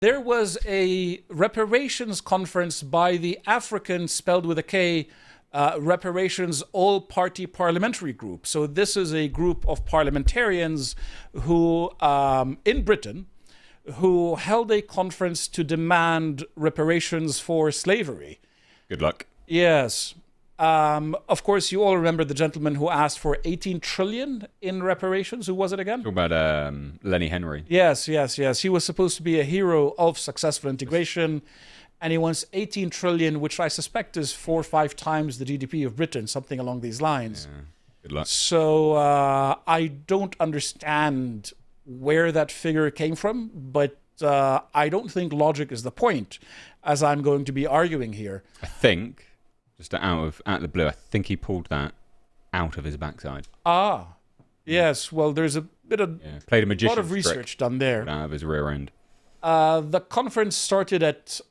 There was a reparations conference by the African, spelled with a K, Reparations All-Party Parliamentary Group. So this is a group of parliamentarians who, in Britain, who held a conference to demand reparations for slavery. Good luck. Yes. Of course, you all remember the gentleman who asked for 18 trillion in reparations. Who was it again? Talk about Lenny Henry. Yes. He was supposed to be a hero of successful integration, and he wants 18 trillion, which I suspect is 4 or 5 times the GDP of Britain, something along these lines. Yeah. Good luck. So I don't understand where that figure came from, but I don't think logic is the point, as I'm going to be arguing here. I think, just out of the blue, I think he pulled that out of his backside. Yes. Well, there's a bit of played a magician's lot of research done there. Out of his rear end. The conference started at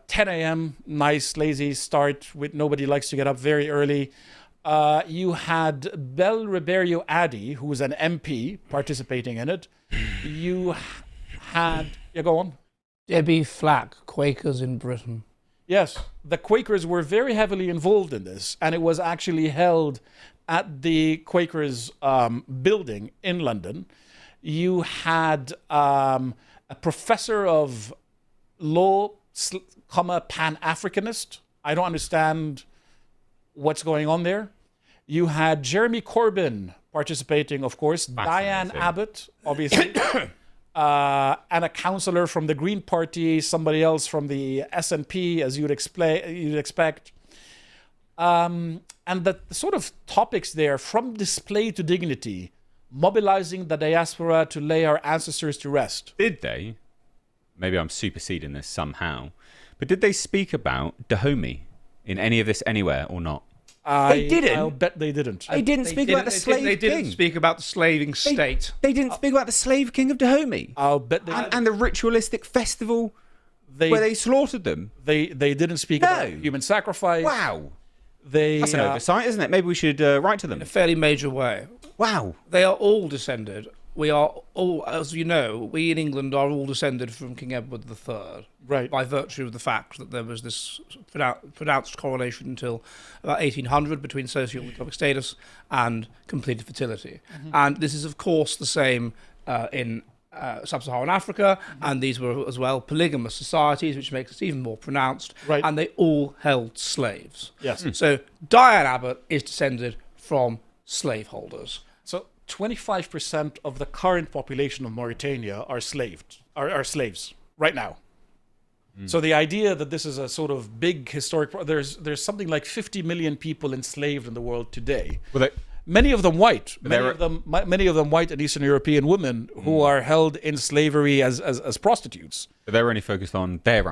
10 a.m. Nice, lazy start. With nobody likes to get up very early. You had Bel Ribeiro Addy, who was an MP, participating in it. You had... Yeah, go on. Debbie Flack, Quakers in Britain. Yes, the Quakers were very heavily involved in this, and it was actually held at the Quakers building in London. You had a professor of law, Pan-Africanist. I don't understand what's going on there. You had Jeremy Corbyn participating, of course, Diane Abbott, obviously, and a councillor from the Green Party, somebody else from the SNP, as you'd expect. And the sort of topics there, from display to dignity, mobilizing the diaspora to lay our ancestors to rest. Did they? Maybe I'm superseding this somehow. But did they speak about Dahomey in any of this anywhere or not? They didn't. I'll bet they didn't. They didn't speak about the slave king. They didn't speak about the slaving state. They didn't speak about the slave king of Dahomey. I'll bet they And the ritualistic festival where they slaughtered them. They didn't speak about human sacrifice. Wow. That's an oversight, isn't it? Maybe we should write to them. In a fairly major way. Wow. They are all descended. We are all, as you know, we in England are all descended from King Edward III. Right. By virtue of the fact that there was this pronounced correlation until about 1800 between socio-economic status and completed fertility. Mm-hmm. And this is, of course, the same in sub-Saharan Africa, and these were as well polygamous societies, which makes it even more pronounced. Right. And they all held slaves. Yes. So Diane Abbott is descended from slaveholders. So 25% of the current population of Mauritania are slaves right now. So the idea that this is a sort of big historic... There's something like 50 million people enslaved in the world today. Well, many of them white. Many of them white and Eastern European women who are held in slavery as prostitutes. But they're only focused on their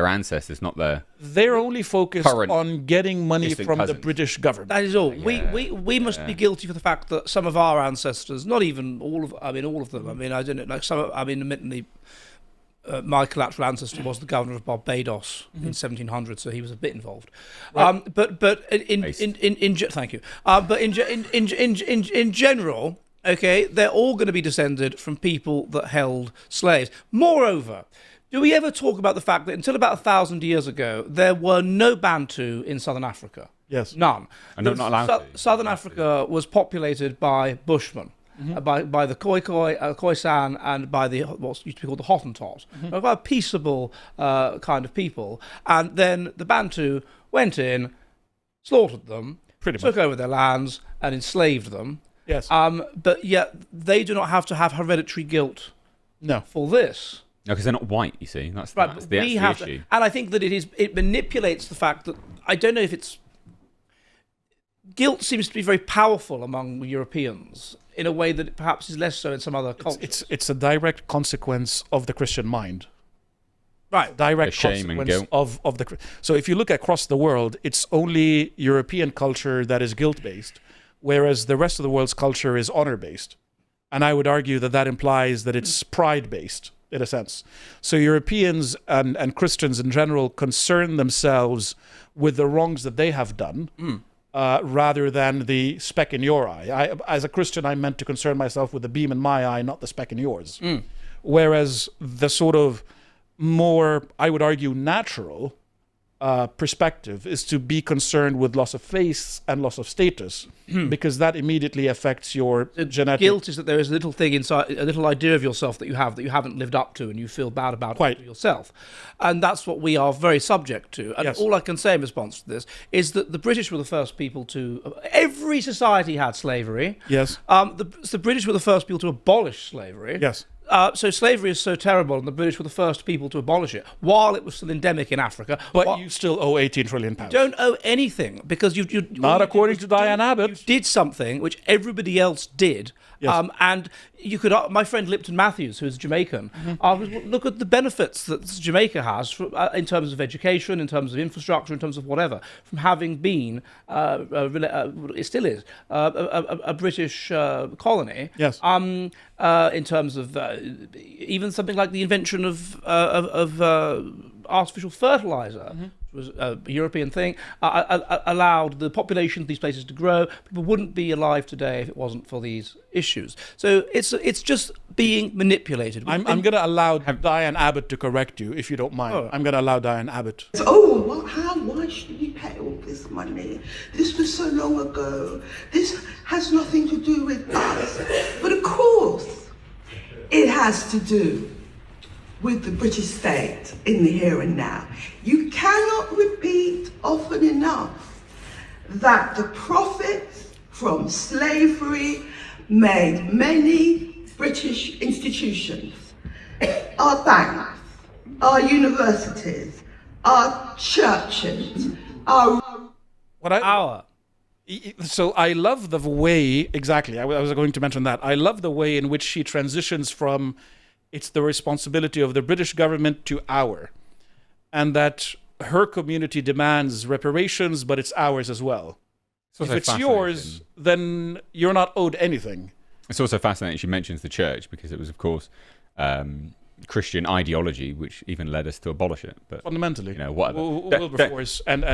ancestors, not their... They're only focused on getting money from the British government. That is all. Yeah. We must be guilty for the fact that some of our ancestors, not even all of them. I mean, I don't know. Like admittedly, my collateral ancestor was the governor of Barbados in 1700, so he was a bit involved. Right. Thank you. But in general, okay, they're all going to be descended from people that held slaves. Moreover, do we ever talk about the fact that until about 1,000 years ago, there were no Bantu in southern Africa? Yes. None. And not allowed to. Southern Africa was populated by Bushmen. By the Khoisan and by the what used to be called the Hottentot, quite peaceable kind of people. And then the Bantu went in, slaughtered them, took over their lands, and enslaved them. Yes. But yet they do not have to have hereditary guilt. No. For this. No, because they're not white. You see, that's the issue. And I think that it manipulates the fact that I don't know if it's guilt seems to be very powerful among Europeans in a way that perhaps is less so in some other cultures. It's a direct consequence of the Christian mind. Right. Direct shame and consequence guilt. of the... So if you look across the world, it's only European culture that is guilt-based, whereas the rest of the world's culture is honor-based. And I would argue that implies that it's pride-based, in a sense. So Europeans and Christians in general concern themselves with the wrongs that they have done, rather than the speck in your eye. As a Christian, I'm meant to concern myself with the beam in my eye, not the speck in yours. Whereas the sort of more, I would argue, natural perspective is to be concerned with loss of face and loss of status, because that immediately affects your genetic. Guilt is that there is a little thing inside, a little idea of yourself that you haven't lived up to, and you feel bad about Quite. it yourself. And that's what we are very subject to. And Yes. all I can say in response to this is that the British were the first people to. Every society had slavery. Yes. The British were the first people to abolish slavery. Yes. So slavery is so terrible, and the British were the first people to abolish it while it was still endemic in Africa. But you still owe 18 trillion pounds. don't owe anything because you Not according to Diane Abbott. You did something which everybody else did. Yes. And you could, my friend Lipton Matthews, who's Jamaican, Mm-hmm. look at the benefits that Jamaica has in terms of education, in terms of infrastructure, in terms of whatever, from having been, it still is, a British colony. Yes. In terms of even something like the invention of artificial fertilizer, which was a European thing, allowed the population of these places to grow. People wouldn't be alive today if it wasn't for these issues. So it's just being manipulated. I'm going to allow Diane Abbott to correct you, if you don't mind. Oh. I'm going to allow Diane Abbott. Oh, well, why should we pay all this money? This was so long ago. This has nothing to do with us. But of course, it has to do with the British state in the here and now. You cannot repeat often enough that the profits from slavery made many British institutions, our banks, our universities, our churches, our... So I love the way, exactly, I was going to mention that. I love the way in which she transitions from it's the responsibility of the British government to our, and that her community demands reparations, but it's ours as well. If it's yours, then you're not owed anything. It's also fascinating she mentions the church, because it was, of course, Christian ideology which even led us to abolish it. But fundamentally, whatever. Wilberforce and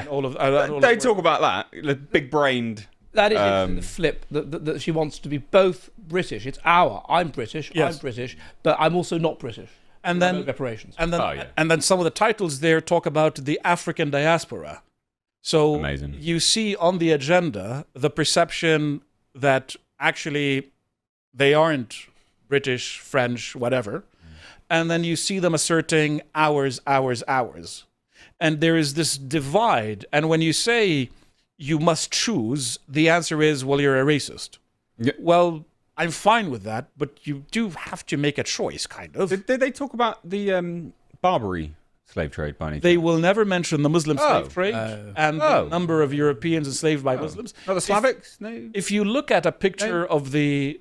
all of don't talk about that. The big-brained. That is the flip, that she wants to be both British. It's I'm British, yes. I'm British, but I'm also not British. And then reparations. And then some of the titles there talk about the African diaspora. So amazing. You see on the agenda the perception that actually they aren't British, French, whatever. And then you see them asserting ours. And there is this divide. And when you say you must choose, the answer is, well, you're a racist. Yeah. Well, I'm fine with that, but you do have to make a choice, kind of. Did they talk about the Barbary slave trade by any chance? They will never mention the Muslim slave trade and the number of Europeans enslaved by Muslims. Not the Slavics? No. If you look at a picture of the...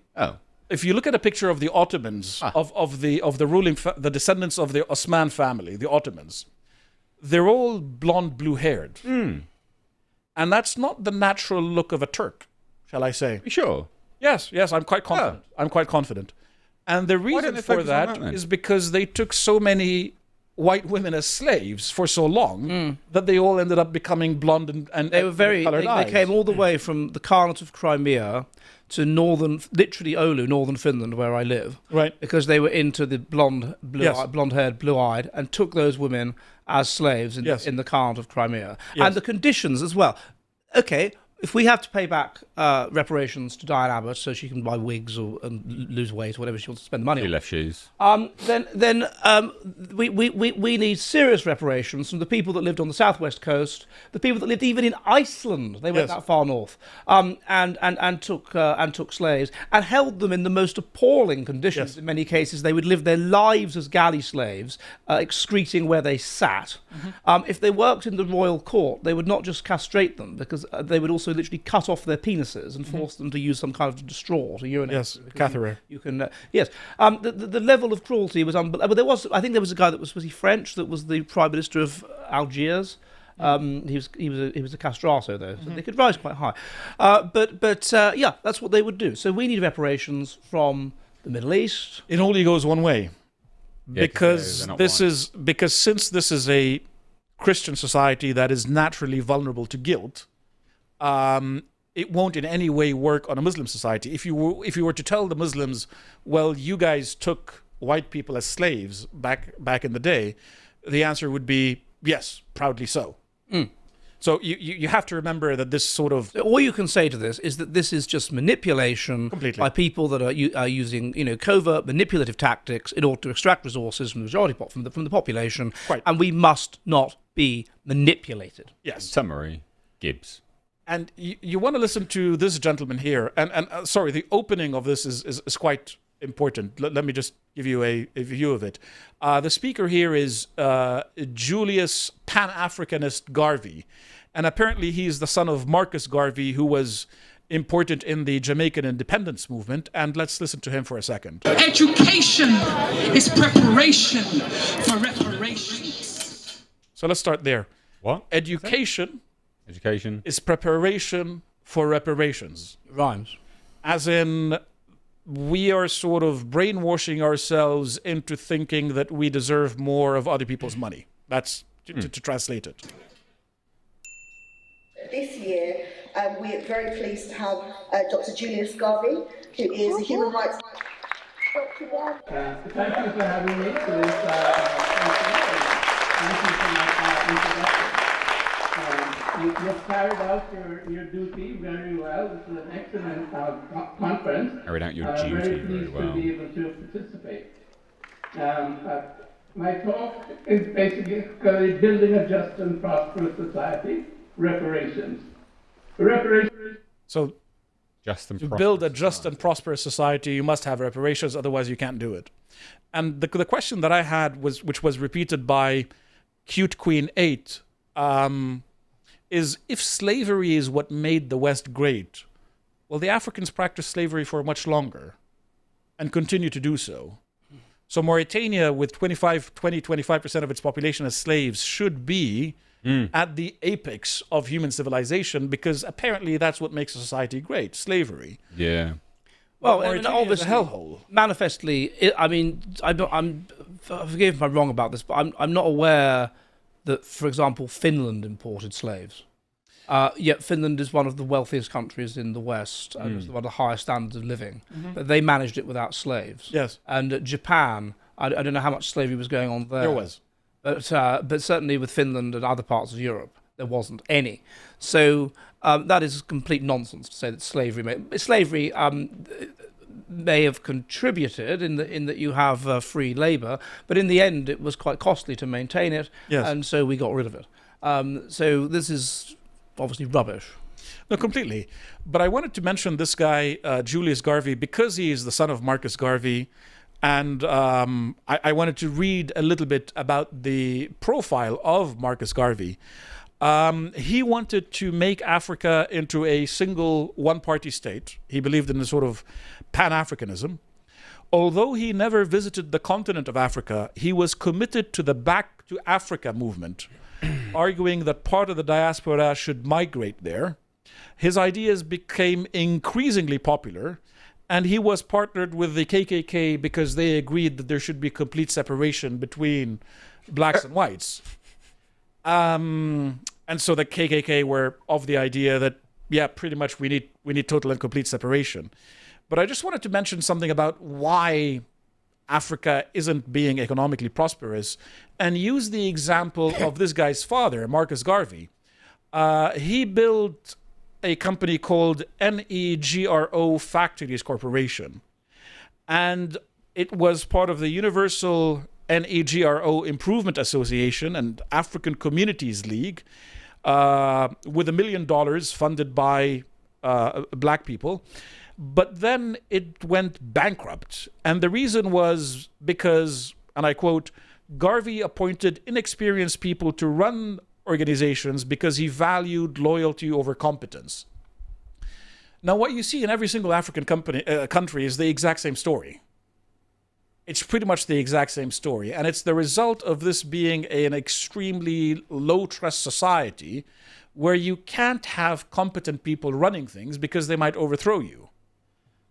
If you look at a picture of the Ottomans, of the ruling, the descendants of the Osman family, the Ottomans, they're all blonde, blue-haired. And that's not the natural look of a Turk, shall I say. Sure. Yes, I'm quite confident. I'm quite confident. And the reason for that is because they took so many white women as slaves for so long that they all ended up becoming blonde and they were colored eyes. They came all the way from the Khanate of Crimea to literally Oulu, northern Finland, where I live. Right. Because they were into the blonde-haired, blue-eyed, and took those women as slaves in the Khanate of Crimea. Yes. And the conditions as well. Okay, if we have to pay back reparations to Diane Abbott so she can buy wigs and lose weight or whatever she wants to spend the money on, left shoes. Then we need serious reparations from the people that lived on the southwest coast, the people that lived even in Iceland. They went that far north, and took slaves and held them in the most appalling conditions. Yes. In many cases, they would live their lives as galley slaves, excreting where they sat. If they worked in the royal court, they would not just castrate them, because they would also literally cut off their penises and force them to use some kind of straw to urinate. Yes, catheter. You can, yes. The level of cruelty was unbelievable. I think there was a guy that was he French, that was the Prime Minister of Algiers. He was a castrato though, so they could rise quite high. But that's what they would do. So we need reparations from the Middle East. It only goes one way, because because since this is a Christian society that is naturally vulnerable to guilt, it won't in any way work on a Muslim society. If you were to tell the Muslims, well, you guys took white people as slaves back in the day, the answer would be yes, proudly so. So you have to remember that this sort of... All you can say to this is that this is just manipulation by people that are using, covert manipulative tactics in order to extract resources from the majority from the population, and we must not be manipulated. Yes. Summary, Gibbs. And you want to listen to this gentleman here, and sorry, the opening of this is quite important. Let me just give you a view of it. The speaker here is Julius Pan-Africanist Garvey, and apparently he's the son of Marcus Garvey, who was important in the Jamaican independence movement. And let's listen to him for a second. Education is preparation for reparations. So let's start there. What? Education is preparation for reparations. It rhymes. As in, we are sort of brainwashing ourselves into thinking that we deserve more of other people's money. That's to translate it. This year, we are very pleased to have Dr. Julius Garvey, who is a human rights... Thank you for having me to this thank you for my introduction. You've carried out your duty very well. This is an excellent conference. Carried out your duty very well. To be able to participate. My talk is basically building a just and prosperous society. Reparations. So, to build a just and prosperous society, you must have reparations, otherwise you can't do it. And the question that I had, which was repeated by Cute Queen 8, is if slavery is what made the West great, well, the Africans practiced slavery for much longer and continue to do so. So Mauritania, with 25% of its population as slaves, should be at the apex of human civilization, because apparently that's what makes a society great, slavery. Yeah. Well, and obviously, hellhole. Manifestly, I'm forgive if I'm wrong about this, but I'm not aware that, for example, Finland imported slaves. Yet Finland is one of the wealthiest countries in the West and one of the highest standards of living. But they managed it without slaves. Yes. And Japan, I don't know how much slavery was going on there. There was. But certainly with Finland and other parts of Europe, there wasn't any. So that is complete nonsense to say that slavery may have contributed in that you have free labour, but in the end it was quite costly to maintain it, and so we got rid of it. So this is obviously rubbish. No, completely. But I wanted to mention this guy, Julius Garvey, because he is the son of Marcus Garvey. And I wanted to read a little bit about the profile of Marcus Garvey. He wanted to make Africa into a single one-party state. He believed in a sort of Pan-Africanism. Although he never visited the continent of Africa, he was committed to the Back to Africa movement, arguing that part of the diaspora should migrate there. His ideas became increasingly popular, and he was partnered with the KKK because they agreed that there should be complete separation between blacks and whites. And so the KKK were of the idea that, yeah, pretty much we need total and complete separation. But I just wanted to mention something about why Africa isn't being economically prosperous, and use the example of this guy's father, Marcus Garvey. He built a company called NEGRO Factories Corporation. And it was part of the Universal NEGRO Improvement Association and African Communities League, with $1 million funded by black people. But then it went bankrupt. And the reason was because, and I quote, Garvey appointed inexperienced people to run organizations because he valued loyalty over competence. Now, what you see in every single African country is the exact same story. It's pretty much the exact same story. And it's the result of this being an extremely low-trust society where you can't have competent people running things because they might overthrow you.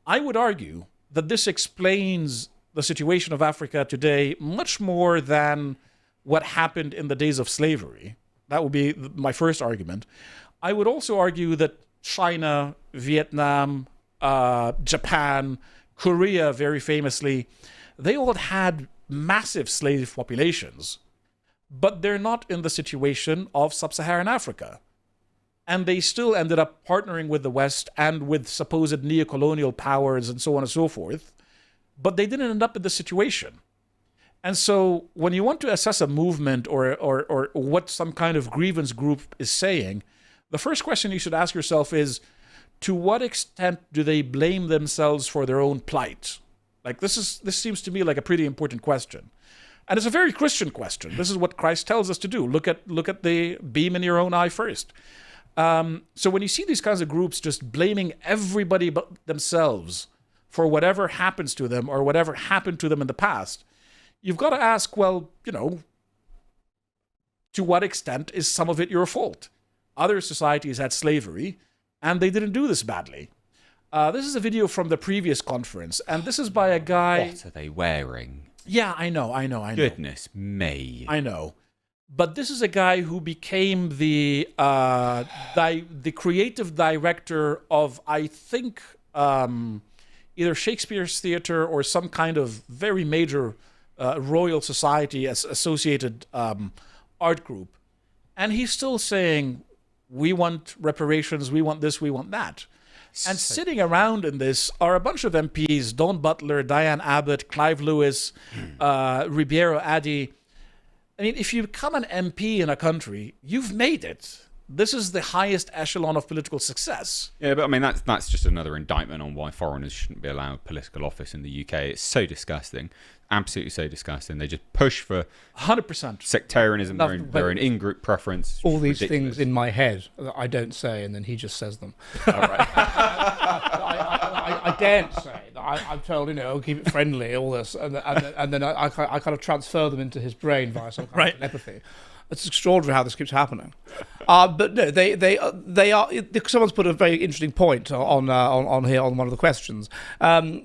I would argue that this explains the situation of Africa today much more than what happened in the days of slavery. That would be my first argument. I would also argue that China, Vietnam, Japan, Korea, very famously, they all had massive slave populations, but they're not in the situation of sub-Saharan Africa. And they still ended up partnering with the West and with supposed neo-colonial powers and so on and so forth, but they didn't end up in this situation. And so when you want to assess a movement or what some kind of grievance group is saying, the first question you should ask yourself is, to what extent do they blame themselves for their own plight? Like, this seems to me like a pretty important question. And it's a very Christian question. This is what Christ tells us to do. Look at the beam in your own eye first. So when you see these kinds of groups just blaming everybody but themselves for whatever happens to them or whatever happened to them in the past, you've got to ask, well, to what extent is some of it your fault? Other societies had slavery, and they didn't do this badly. This is a video from the previous conference, and this is by a guy... What are they wearing? Yeah, I know. Goodness me. I know. But this is a guy who became the creative director of, I think, either Shakespeare's Theatre or some kind of very major Royal Society associated art group. And he's still saying, we want reparations, we want this, we want that. And sitting around in this are a bunch of MPs, Dawn Butler, Diane Abbott, Clive Lewis, Ribeiro Addy. I mean, if you become an MP in a country, you've made it. This is the highest echelon of political success. Yeah, but I mean, that's just another indictment on why foreigners shouldn't be allowed political office in the UK. It's so disgusting. Absolutely so disgusting. They just push for 100% sectarianism, their own in-group preference. All these things in my head that I don't say, and then he just says them. All right. I daren't say that. I'm told, I'll keep it friendly, all this, and then I kind of transfer them into his brain via some kind of telepathy. It's extraordinary how this keeps happening. But no, they are. Someone's put a very interesting point on here on one of the questions,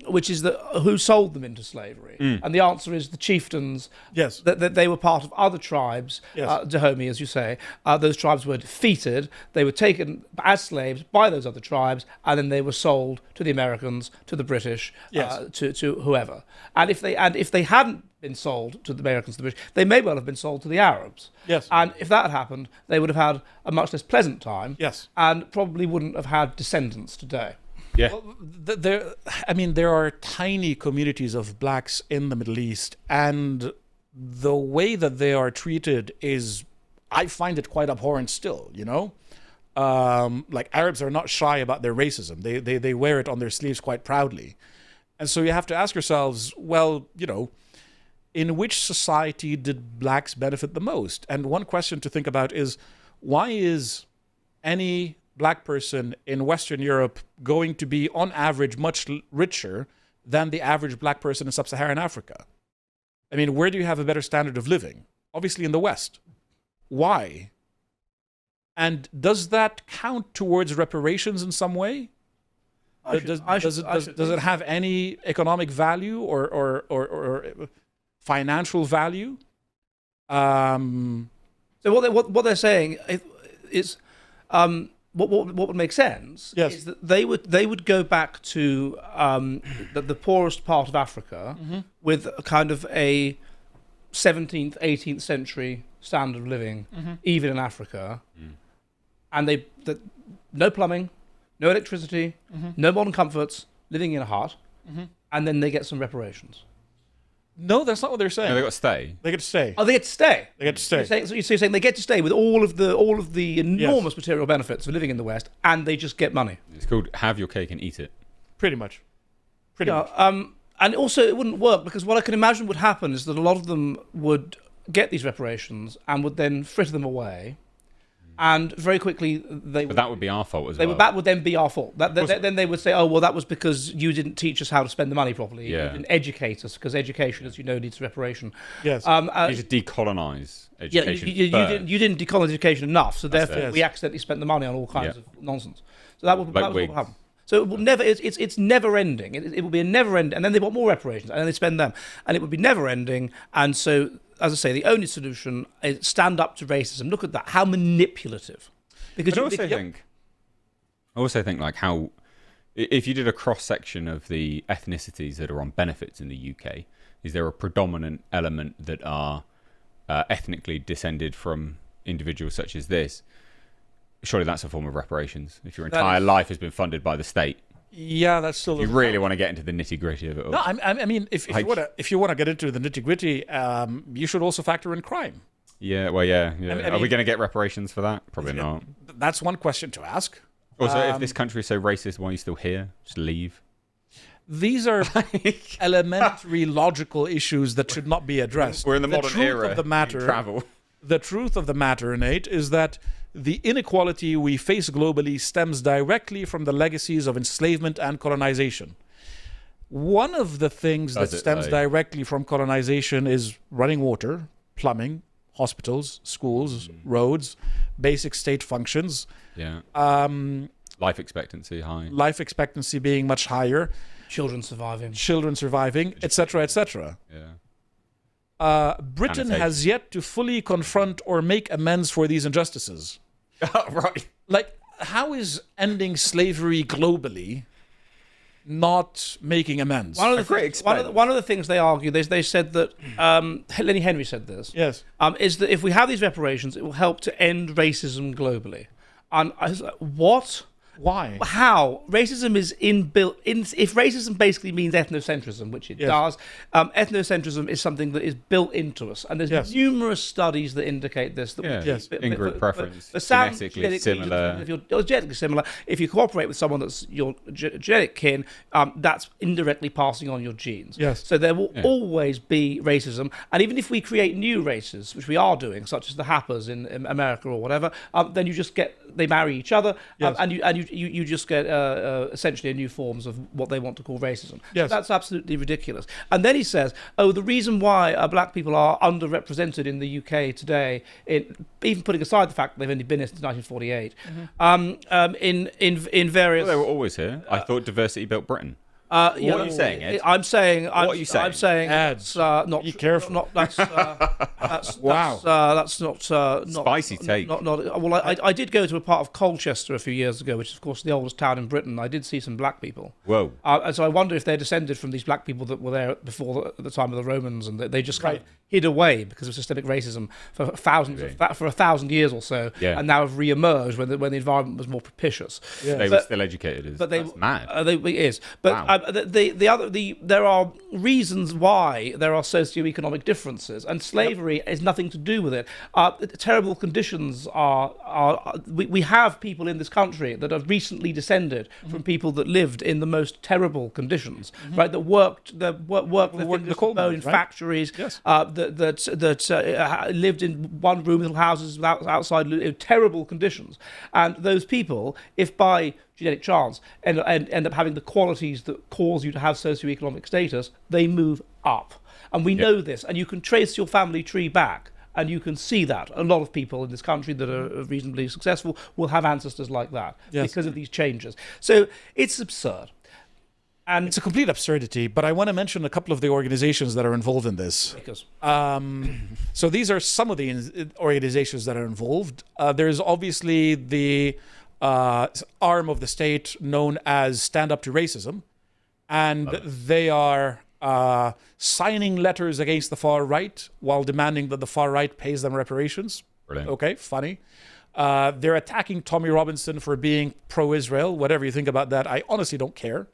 which is that who sold them into slavery? And the answer is the chieftains. Yes, that they were part of other tribes. Yes. Dahomey, as you say, those tribes were defeated. They were taken as slaves by those other tribes, and then they were sold to the Americans, to the British, to whoever. And if they hadn't been sold to the Americans, to the British, they may well have been sold to the Arabs. Yes. And if that had happened, they would have had a much less pleasant time. Yes. And probably wouldn't have had descendants today. Yeah. Well, there are tiny communities of blacks in the Middle East, and the way that they are treated is, I find it quite abhorrent still, Like, Arabs are not shy about their racism. They wear it on their sleeves quite proudly. And so you have to ask yourselves, well, in which society did blacks benefit the most? And one question to think about is, why is any black person in Western Europe going to be, on average, much richer than the average black person in sub-Saharan Africa? I mean, where do you have a better standard of living? Obviously in the West. Why? And does that count towards reparations in some way? Does it have any economic value or financial value? So what they're saying is, what would make sense is that they would go back to the poorest part of Africa with a kind of a 17th, 18th century standard of living, even in Africa, and no plumbing, no electricity, no modern comforts, living in a hut, and then they get some reparations. No, that's not what they're saying. No, they got to stay. They get to stay. Oh, they get to stay. They get to stay. So you're saying they get to stay with all of the enormous material benefits of living in the West, and they just get money. It's called have your cake and eat it. Pretty much. Pretty much. And also, it wouldn't work because what I can imagine would happen is that a lot of them would get these reparations and would then fritter them away. And very quickly, But that would be our fault as well. That would then be our fault. Then they would say, oh, well, that was because you didn't teach us how to spend the money properly. Yeah. You didn't educate us, because education, as you know, needs reparation. Yes. You need to decolonise education. You didn't decolonise education enough, so therefore we accidentally spent the money on all kinds of nonsense. So that was what would happen. So it will never. It's never ending. It will be a never ending, and then they want more reparations, and then they spend them, and it would be never ending. And so, as I say, the only solution is stand up to racism. Look at that, how manipulative. Because I also think like how, if you did a cross section of the ethnicities that are on benefits in the UK, is there a predominant element that are ethnically descended from individuals such as this? Surely that's a form of reparations. If your entire life has been funded by the state. Yeah, that's still. You really want to get into the nitty gritty of it all. No, I mean, if you want to get into the nitty gritty, you should also factor in crime. Yeah, well, yeah. I mean, are we going to get reparations for that? Probably not. That's one question to ask. Also, if this country is so racist, why are you still here? Just leave. These are elementary logical issues that should not be addressed. We're in the modern era. Of the matter, travel. The truth of the matter, Nate, is that the inequality we face globally stems directly from the legacies of enslavement and colonization. One of the things that stems directly from colonization is running water, plumbing, hospitals, schools, roads, basic state functions. Yeah. Life expectancy high. Life expectancy being much higher. Children surviving, etc., etc. Yeah. Britain has yet to fully confront or make amends for these injustices. Right. Like, how is ending slavery globally not making amends? One of the things they argue, they said that, Lenny Henry said this, yes, is that if we have these reparations, it will help to end racism globally. And I was like, what? Why? How? Racism is inbuilt. If racism basically means ethnocentrism, which it does, ethnocentrism is something that is built into us. And there's numerous studies that indicate this. That in-group preference, genetically similar. If you're genetically similar, if you cooperate with someone that's your genetic kin, that's indirectly passing on your genes. Yes. So there will always be racism. And even if we create new races, which we are doing, such as the Happers in America or whatever, then you just they marry each other, and you just get essentially a new forms of what they want to call racism. Yes. So that's absolutely ridiculous. And then he says, the reason why black people are underrepresented in the UK today, even putting aside the fact that they've only been here since 1948, in various... Well, they were always here. I thought diversity built Britain. What are you saying, Ed? I'm saying. What are you saying? I'm saying Ed, not. be careful. Not that's. Wow. That's not. Spicy take. Not. Well, I did go to a part of Colchester a few years ago, which is of course the oldest town in Britain. I did see some black people. Whoa. And so I wonder if they're descended from these black people that were there before the time of the Romans, and they just kind of hid away because of systemic racism for 1,000 years or so, and now have re-emerged when the environment was more propitious. Yeah. They were still educated. That's mad. It is. But wow. There are reasons why there are socioeconomic differences, and slavery has nothing to do with it. Terrible conditions we have people in this country that have recently descended from people that lived in the most terrible conditions, right? That worked their fingers to bone in factories, that lived in one-room little houses outside terrible conditions, and those people, if by genetic chance end up having the qualities that cause you to have socioeconomic status, they move up. And we know this, and you can trace your family tree back, and you can see that a lot of people in this country that are reasonably successful will have ancestors like that because of these changes. So it's absurd. And it's a complete absurdity, but I want to mention a couple of the organizations that are involved in this. So these are some of the organizations that are involved. There's obviously the arm of the state known as Stand Up to Racism, and they are signing letters against the far right while demanding that the far right pays them reparations. Brilliant. Okay, funny. They're attacking Tommy Robinson for being pro-Israel. Whatever you think about that, I honestly don't care.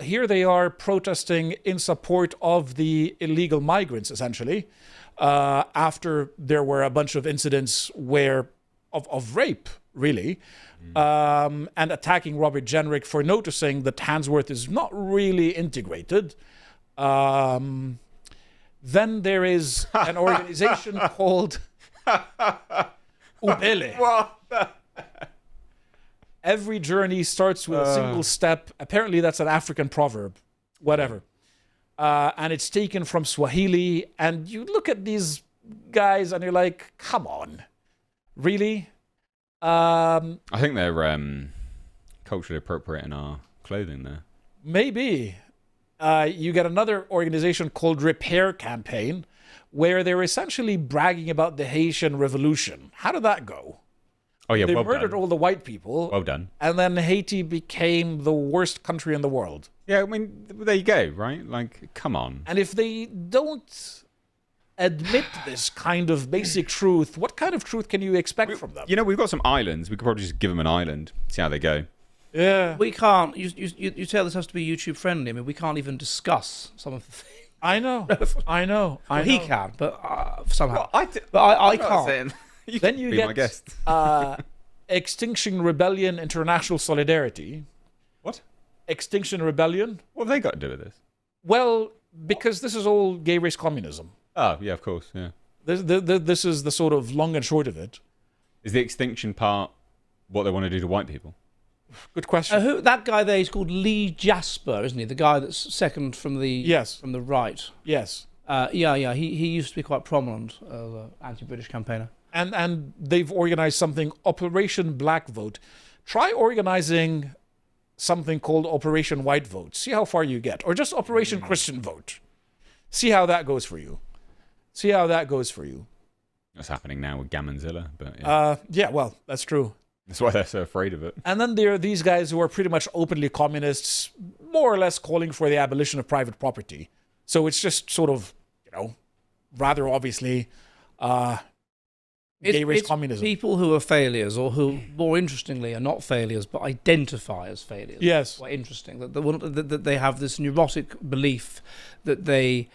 Here they are protesting in support of the illegal migrants, essentially, after there were a bunch of incidents of rape, really, and attacking Robert Jenrick for noticing that Handsworth is not really integrated. Then there is an organization called Ubele. What? Every journey starts with a single step. Apparently that's an African proverb. Whatever. And it's taken from Swahili. And you look at these guys and you're like, come on. Really? I think they're culturally appropriating our clothing there. Maybe. You get another organization called Repair Campaign, where they're essentially bragging about the Haitian Revolution. How did that go? Oh yeah, They well murdered done. all the white people. Well done. And then Haiti became the worst country in the world. Yeah, I mean, there you go, right? Like, come on. And if they don't admit this kind of basic truth, what kind of truth can you expect from them? You know, we've got some islands. We could probably just give them an island, see how they go. Yeah. We can't. You tell this has to be YouTube friendly. I mean, we can't even discuss some of the things. I know. I know. Well, he can, but somehow. Well, but I I'm not can't. saying- You Then can you be my get guest. Extinction Rebellion International Solidarity. What? Extinction Rebellion. What have they got to do with this? Well, because this is all gay race communism. Oh, yeah, of course, yeah. This is the sort of long and short of it. Is the extinction part what they want to do to white people? Good question. That guy there is called Lee Jasper, isn't he? The guy that's second from the from the right. Yes. Yeah. He used to be quite prominent as an anti-British campaigner. And they've organized something, Operation Black Vote. Try organizing something called Operation White Vote. See how far you get. Or just Operation Christian Vote. See how that goes for you. That's happening now with Gammonzilla, but yeah, well, that's true. that's why they're so afraid of it. And then there are these guys who are pretty much openly communists, more or less calling for the abolition of private property. So it's just sort of, rather obviously gay race communism. People who are failures, or who, more interestingly, are not failures but identify as failures. Yes. Quite interesting that they have this neurotic belief that they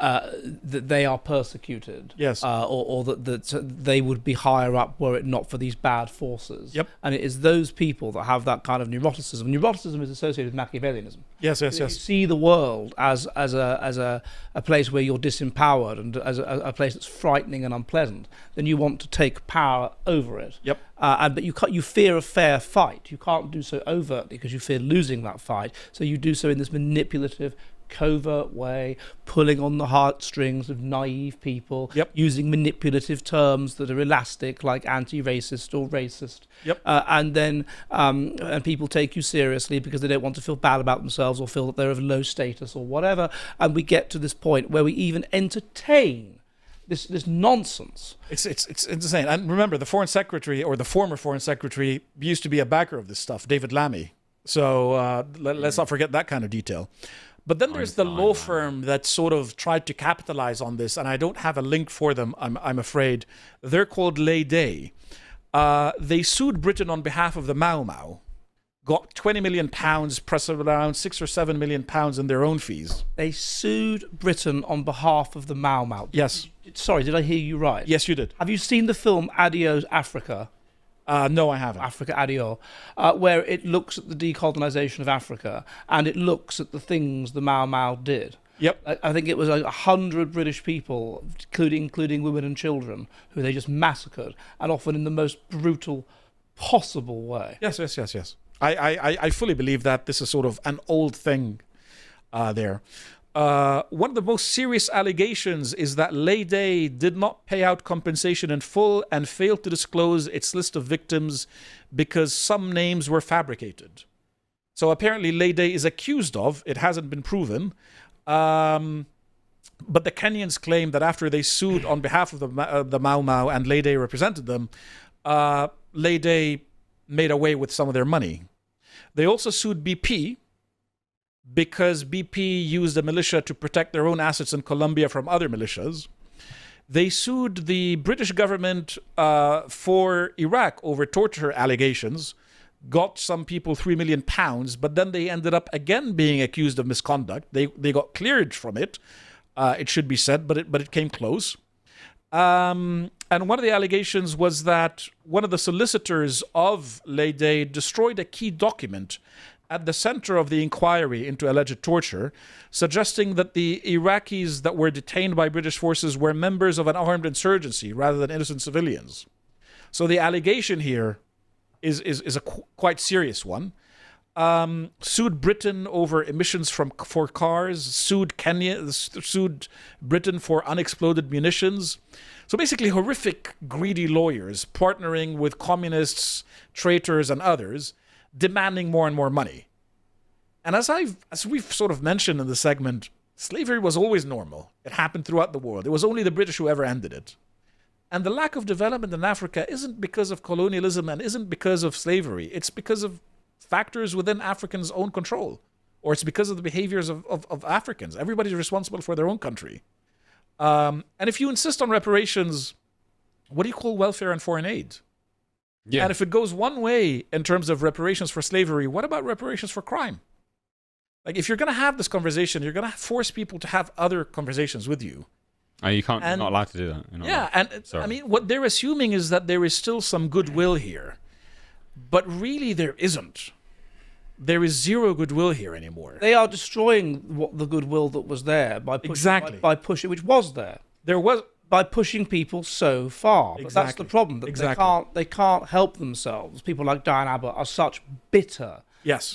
are persecuted. Yes. Or that they would be higher up were it not for these bad forces. Yep. And it is those people that have that kind of neuroticism. Neuroticism is associated with Machiavellianism. Yes. You see the world as a place where you're disempowered and as a place that's frightening and unpleasant, then you want to take power over it. Yep. But you fear a fair fight. You can't do so overtly because you fear losing that fight. So you do so in this manipulative, covert way, pulling on the heartstrings of naive people, using manipulative terms that are elastic, like anti-racist or racist. And then and people take you seriously because they don't want to feel bad about themselves or feel that they're of low status or whatever. And we get to this point where we even entertain this nonsense. It's insane. And remember, the foreign secretary, or the former foreign secretary, used to be a backer of this stuff, David Lammy. So let's not forget that kind of detail. But then there's the law firm that sort of tried to capitalize on this, and I don't have a link for them, I'm afraid. They're called Lay Day. They sued Britain on behalf of the Mau Mau, got £20 million, plus around £6 or £7 million in their own fees. They sued Britain on behalf of the Mau Mau. Yes. Sorry, did I hear you right? Yes, you did. Have you seen the film Adios Africa? No, I haven't. Africa Adio, where it looks at the decolonization of Africa and it looks at the things the Mau Mau did. Yep. I think it was like 100 British people, including women and children, who they just massacred, and often in the most brutal possible way. Yes. I fully believe that this is sort of an old thing there. One of the most serious allegations is that Lay Day did not pay out compensation in full and failed to disclose its list of victims because some names were fabricated. So apparently Lay Day is accused of, it hasn't been proven, but the Kenyans claim that after they sued on behalf of the Mau Mau and Lay Day represented them, Lay Day made away with some of their money. They also sued BP, because BP used a militia to protect their own assets in Colombia from other militias. They sued the British government for Iraq over torture allegations, got some people £3 million, but then they ended up again being accused of misconduct. They got cleared from it, it should be said, but it came close. And one of the allegations was that one of the solicitors of Lay Day destroyed a key document at the center of the inquiry into alleged torture, suggesting that the Iraqis that were detained by British forces were members of an armed insurgency rather than innocent civilians. So the allegation here is a quite serious one. Sued Britain over emissions for cars, sued Britain for unexploded munitions. So basically horrific, greedy lawyers partnering with communists, traitors, and others, demanding more and more money. And as we've sort of mentioned in the segment, slavery was always normal. It happened throughout the world. It was only the British who ever ended it. And the lack of development in Africa isn't because of colonialism and isn't because of slavery. It's because of factors within Africans' own control. Or it's because of the behaviors of Africans. Everybody's responsible for their own country. And if you insist on reparations, what do you call welfare and foreign aid? Yeah. And if it goes one way in terms of reparations for slavery, what about reparations for crime? Like, if you're going to have this conversation, you're going to force people to have other conversations with you. Oh, you can't. You're not allowed to do that. Yeah, and I mean, what they're assuming is that there is still some goodwill here, but really there isn't. There is zero goodwill here anymore. They are destroying the goodwill that was there by pushing, by pushing, which was there. There was. By pushing people so far. But that's the problem. That they can't help themselves. People like Diane Abbott are such bitter,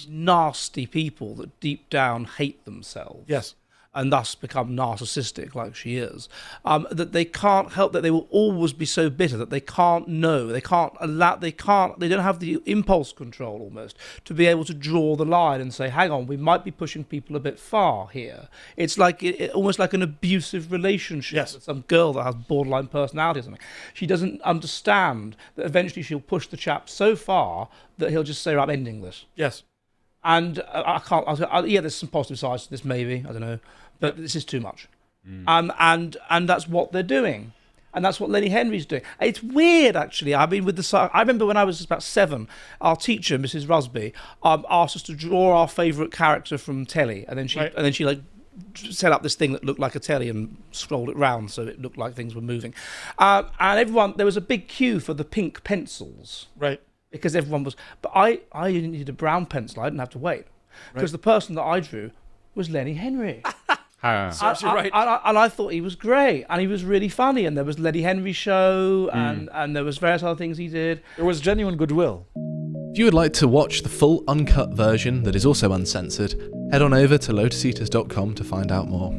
nasty people that deep down hate themselves. Yes. And thus become narcissistic like she is, that they can't help, that they will always be so bitter that they can't know, they don't have the impulse control almost to be able to draw the line and say, hang on, we might be pushing people a bit far here. It's like almost like an abusive relationship with some girl that has borderline personality or something. She doesn't understand that eventually she'll push the chap so far that he'll just say, right, I'm ending this. Yes. And there's some positive sides to this, maybe, I don't know, but this is too much. And that's what they're doing. And that's what Lenny Henry's doing. It's weird, actually. I mean, I remember when I was about 7, our teacher, Mrs. Rusby, asked us to draw our favourite character from telly, and then she like set up this thing that looked like a telly and scrolled it round so it looked like things were moving. And there was a big queue for the pink pencils. Right. Because everyone was... But I didn't need a brown pencil. I didn't have to wait. Because the person that I drew was Lenny Henry. And I thought he was great. And he was really funny. And there was Lenny Henry show. And there was various other things he did. There was genuine goodwill. If you would like to watch the full uncut version that is also uncensored, head on over to lotuseaters.com to find out more.